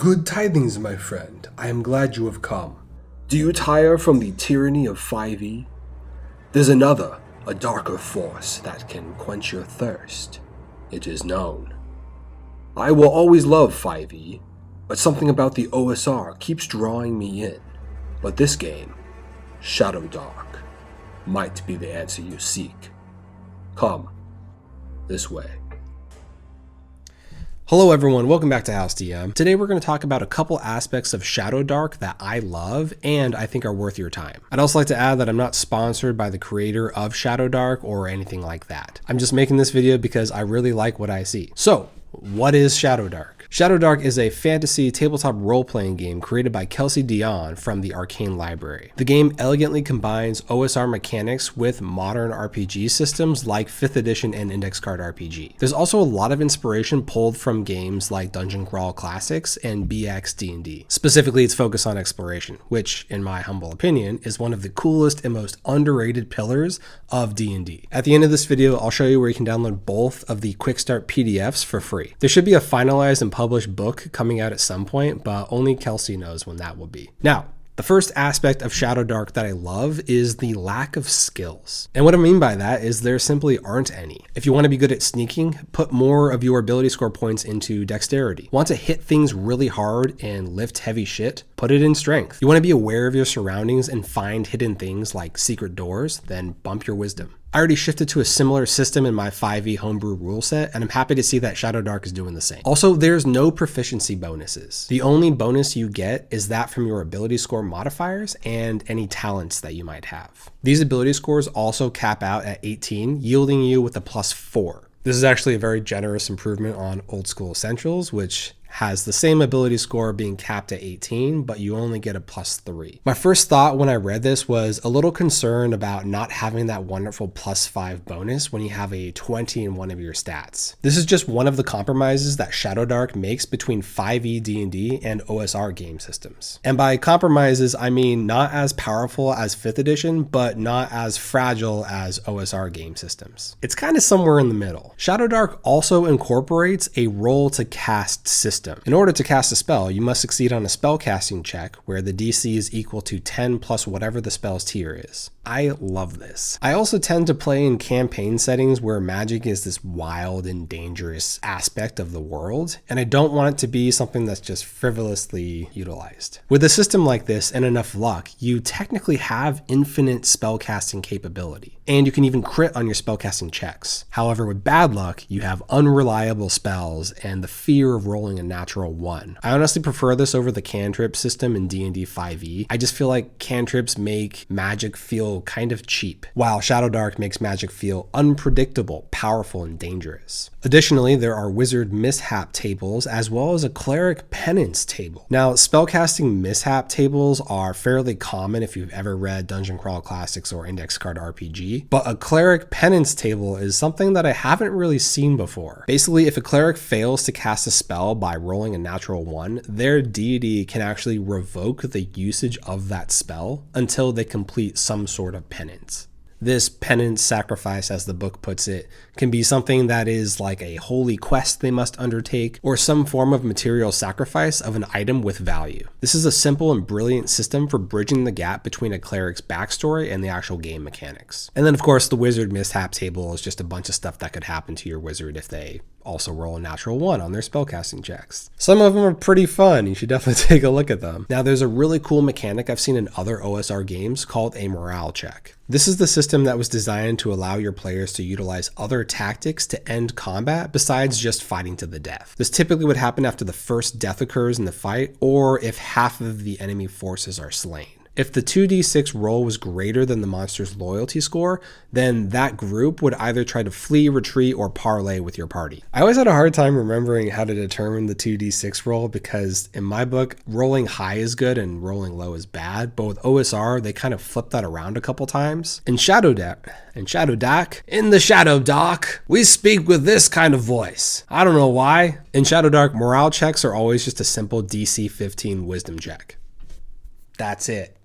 Good tidings, my friend. I am glad you have come. Do you tire from the tyranny of 5e? There's another, a darker force that can quench your thirst. It is known. I will always love 5e, but something about the OSR keeps drawing me in. But this game, Shadowdark, might be the answer you seek. Come, this way. Hello everyone, welcome back to House DM. Today we're going to talk about a couple aspects of Shadowdark that I love and I think are worth your time. I'd also like to add that I'm not sponsored by the creator of Shadowdark or anything like that. I'm just making this video because I really like what I see. So, what is Shadowdark? Shadowdark is a fantasy tabletop role-playing game created by Kelsey Dion from the Arcane Library. The game elegantly combines OSR mechanics with modern RPG systems like 5th edition and index card RPG. There's also a lot of inspiration pulled from games like Dungeon Crawl Classics and BX D&D. Specifically, its focus on exploration, which, in my humble opinion, is one of the coolest and most underrated pillars of D&D. At the end of this video, I'll show you where you can download both of the quick start PDFs for free. There should be a finalized and published book coming out at some point, but only Kelsey knows when that will be. Now, the first aspect of Shadowdark that I love is the lack of skills. And what I mean by that is there simply aren't any. If you want to be good at sneaking, put more of your ability score points into dexterity. Want to hit things really hard and lift heavy shit? Put it in strength. You want to be aware of your surroundings and find hidden things like secret doors? Then bump your wisdom. I already shifted to a similar system in my 5e homebrew rule set, and I'm happy to see that Shadowdark is doing the same. Also, there's no proficiency bonuses. The only bonus you get is that from your ability score modifiers and any talents that you might have. These ability scores also cap out at 18, yielding you with a +4. This is actually a very generous improvement on Old School Essentials, which has the same ability score being capped at 18, but you only get a +3. My first thought when I read this was a little concerned about not having that wonderful +5 bonus when you have a 20 in one of your stats. This is just one of the compromises that Shadowdark makes between 5e D&D and OSR game systems. And by compromises, I mean not as powerful as 5th edition, but not as fragile as OSR game systems. It's kind of somewhere in the middle. Shadowdark also incorporates a roll to cast system. In order to cast a spell, you must succeed on a spellcasting check where the DC is equal to 10 plus whatever the spell's tier is. I love this. I also tend to play in campaign settings where magic is this wild and dangerous aspect of the world, and I don't want it to be something that's just frivolously utilized. With a system like this and enough luck, you technically have infinite spellcasting capability, and you can even crit on your spellcasting checks. However, with bad luck, you have unreliable spells and the fear of rolling a natural 1. I honestly prefer this over the cantrip system in D&D 5e. I just feel like cantrips make magic feel kind of cheap, while Shadowdark makes magic feel unpredictable, powerful, and dangerous. Additionally, there are wizard mishap tables as well as a cleric penance table. Now, spellcasting mishap tables are fairly common if you've ever read Dungeon Crawl Classics or Index Card RPG, but a cleric penance table is something that I haven't really seen before. Basically, if a cleric fails to cast a spell by rolling a natural 1, their deity can actually revoke the usage of that spell until they complete some sort of penance. This penance sacrifice, as the book puts it, can be something that is like a holy quest they must undertake, or some form of material sacrifice of an item with value. This is a simple and brilliant system for bridging the gap between a cleric's backstory and the actual game mechanics. And then, of course, the wizard mishap table is just a bunch of stuff that could happen to your wizard if they also roll a natural 1 on their spellcasting checks. Some of them are pretty fun. You should definitely take a look at them. Now, there's a really cool mechanic I've seen in other OSR games called a morale check. This is the system that was designed to allow your players to utilize other tactics to end combat besides just fighting to the death. This typically would happen after the first death occurs in the fight, or if half of the enemy forces are slain. If the 2d6 roll was greater than the monster's loyalty score, then that group would either try to flee, retreat, or parlay with your party. I always had a hard time remembering how to determine the 2d6 roll because in my book, rolling high is good and rolling low is bad, but with OSR, they kind of flip that around a couple times. In Shadowdark, we speak with this kind of voice. I don't know why. In Shadowdark, morale checks are always just a simple DC 15 wisdom check. That's it.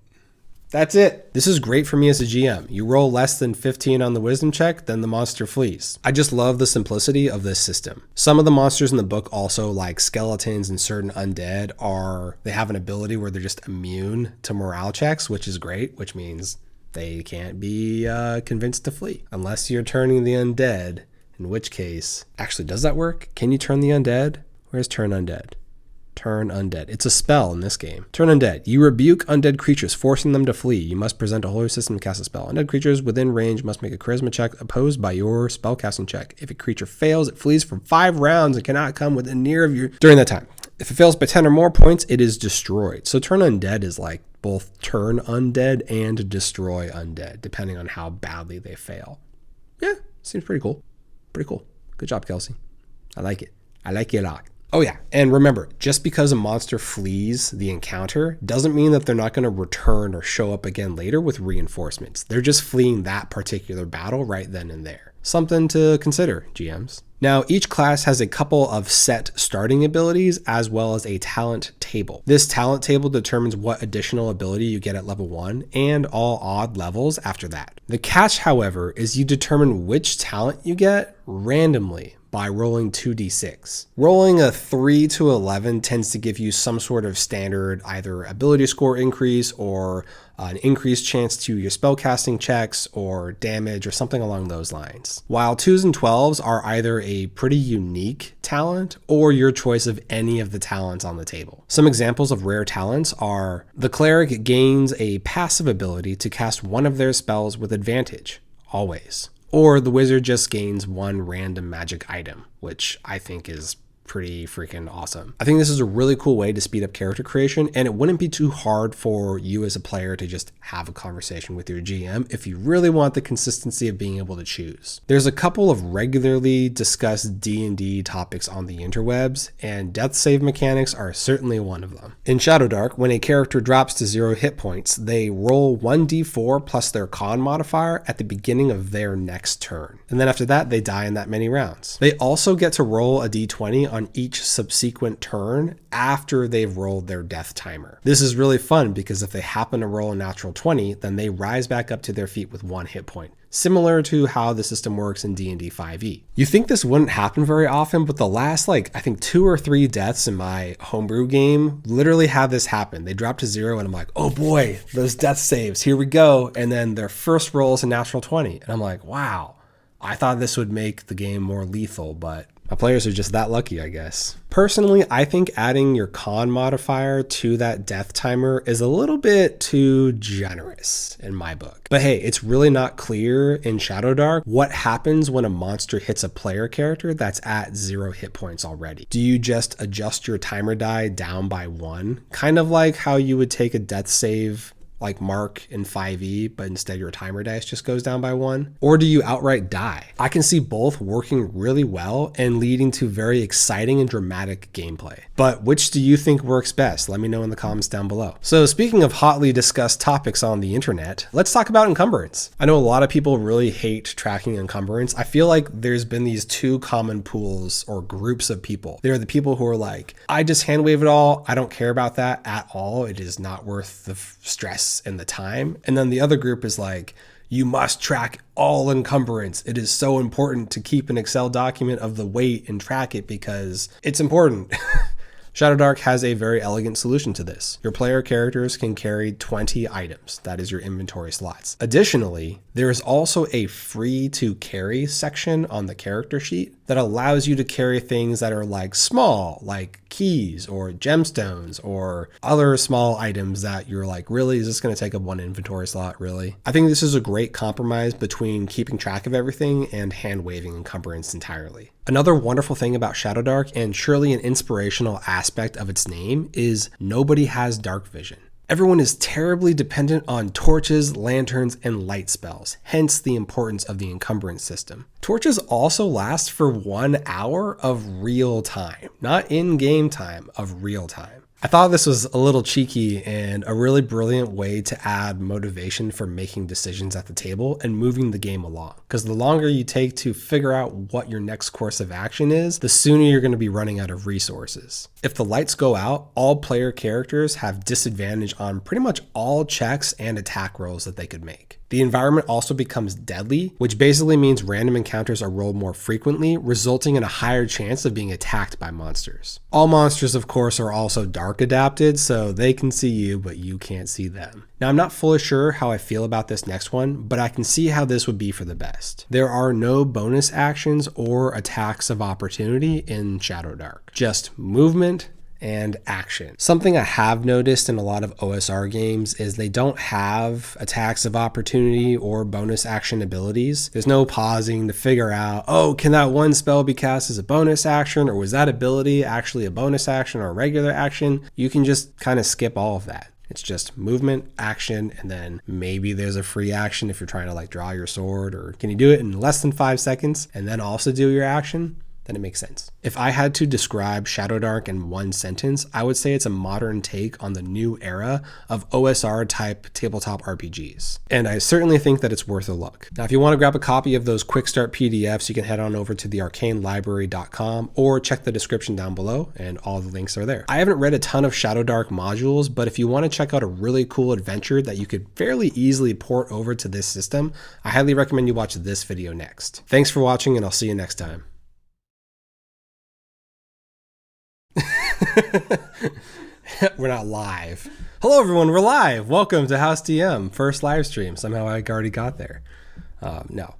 That's it. This is great for me as a GM. You roll less than 15 on the wisdom check, then the monster flees. I just love the simplicity of this system. Some of the monsters in the book also, like skeletons and certain undead, they have an ability where they're just immune to morale checks, which is great, which means they can't be convinced to flee. Unless you're turning the undead, in which case... Actually, does that work? Can you turn the undead? Where's turn undead? Turn undead. It's a spell in this game. Turn undead. You rebuke undead creatures, forcing them to flee. You must present a holy system to cast a spell. Undead creatures within range must make a charisma check opposed by your spellcasting check. If a creature fails, it flees for 5 rounds and cannot come within near of you during that time. If it fails by 10 or more points, it is destroyed. So turn undead is like both turn undead and destroy undead, depending on how badly they fail. Yeah, seems pretty cool. Pretty cool. Good job, Kelsey. I like it. I like it a lot. Oh yeah, and remember, just because a monster flees the encounter doesn't mean that they're not going to return or show up again later with reinforcements. They're just fleeing that particular battle right then and there. Something to consider, GMs. Now, each class has a couple of set starting abilities as well as a talent table. This talent table determines what additional ability you get at level 1 and all odd levels after that. The catch, however, is you determine which talent you get randomly by rolling 2d6. Rolling a 3 to 11 tends to give you some sort of standard either ability score increase or an increased chance to your spellcasting checks or damage or something along those lines. While 2s and 12s are either a pretty unique talent or your choice of any of the talents on the table. Some examples of rare talents are the cleric gains a passive ability to cast one of their spells with advantage, always. Or the wizard just gains one random magic item, which I think is pretty freaking awesome. I think this is a really cool way to speed up character creation, and it wouldn't be too hard for you as a player to just have a conversation with your GM if you really want the consistency of being able to choose. There's a couple of regularly discussed D&D topics on the interwebs, and death save mechanics are certainly one of them. In Shadowdark, when a character drops to 0 hit points, they roll 1d4 plus their con modifier at the beginning of their next turn. And then after that, they die in that many rounds. They also get to roll a d20 on each subsequent turn after they've rolled their death timer. This is really fun because if they happen to roll a natural 20, then they rise back up to their feet with 1 hit point, similar to how the system works in D&D 5e. You think this wouldn't happen very often, but the last I think 2 or 3 deaths in my homebrew game literally had this happen. They dropped to 0 and I'm like, oh boy, those death saves, here we go. And then their first roll is a natural 20. And I'm like, wow, I thought this would make the game more lethal, but my players are just that lucky, I guess. Personally, I think adding your con modifier to that death timer is a little bit too generous in my book. But hey, it's really not clear in Shadowdark what happens when a monster hits a player character that's at 0 hit points already. Do you just adjust your timer die down by 1? Kind of like how you would take a death save like Mark in 5e, but instead your timer dice just goes down by 1? Or do you outright die? I can see both working really well and leading to very exciting and dramatic gameplay. But which do you think works best? Let me know in the comments down below. So speaking of hotly discussed topics on the internet, let's talk about encumbrance. I know a lot of people really hate tracking encumbrance. I feel like there's been these 2 common pools or groups of people. There are the people who are like, I just hand wave it all. I don't care about that at all. It is not worth the stress and the time. And then the other group is like, you must track all encumbrance. It is so important to keep an Excel document of the weight and track it because it's important. Shadowdark has a very elegant solution to this. Your player characters can carry 20 items. That is your inventory slots. Additionally, there is also a free to carry section on the character sheet that allows you to carry things that are like small, like keys or gemstones or other small items that you're like, really, is this going to take up 1 inventory slot? Really? I think this is a great compromise between keeping track of everything and hand waving encumbrance entirely. Another wonderful thing about Shadowdark, and surely an inspirational aspect of its name, is nobody has Darkvision. Everyone is terribly dependent on torches, lanterns, and light spells, hence the importance of the encumbrance system. Torches also last for 1 hour of real time, not in-game time, of real time. I thought this was a little cheeky and a really brilliant way to add motivation for making decisions at the table and moving the game along. Because the longer you take to figure out what your next course of action is, the sooner you're going to be running out of resources. If the lights go out, all player characters have disadvantage on pretty much all checks and attack rolls that they could make. The environment also becomes deadly, which basically means random encounters are rolled more frequently, resulting in a higher chance of being attacked by monsters. All monsters, of course, are also dark adapted, so they can see you, but you can't see them. Now, I'm not fully sure how I feel about this next one, but I can see how this would be for the best. There are no bonus actions or attacks of opportunity in Shadowdark, just movement and action. Something I have noticed in a lot of OSR games is they don't have attacks of opportunity or bonus action abilities. There's no pausing to figure out, oh, can that one spell be cast as a bonus action, or was that ability actually a bonus action or a regular action? You can just kind of skip all of that. It's just movement, action, and then maybe there's a free action if you're trying to like draw your sword, or can you do it in less than 5 seconds and then also do your action? Then it makes sense. If I had to describe Shadowdark in one sentence, I would say it's a modern take on the new era of OSR type tabletop RPGs. And I certainly think that it's worth a look. Now, if you want to grab a copy of those quick start PDFs, you can head on over to the arcanelibrary.com or check the description down below and all the links are there. I haven't read a ton of Shadowdark modules, but if you want to check out a really cool adventure that you could fairly easily port over to this system, I highly recommend you watch this video next. Thanks for watching and I'll see you next time. We're not live. Hello everyone, we're live. Welcome to House DM, first live stream. Somehow I already got there. No.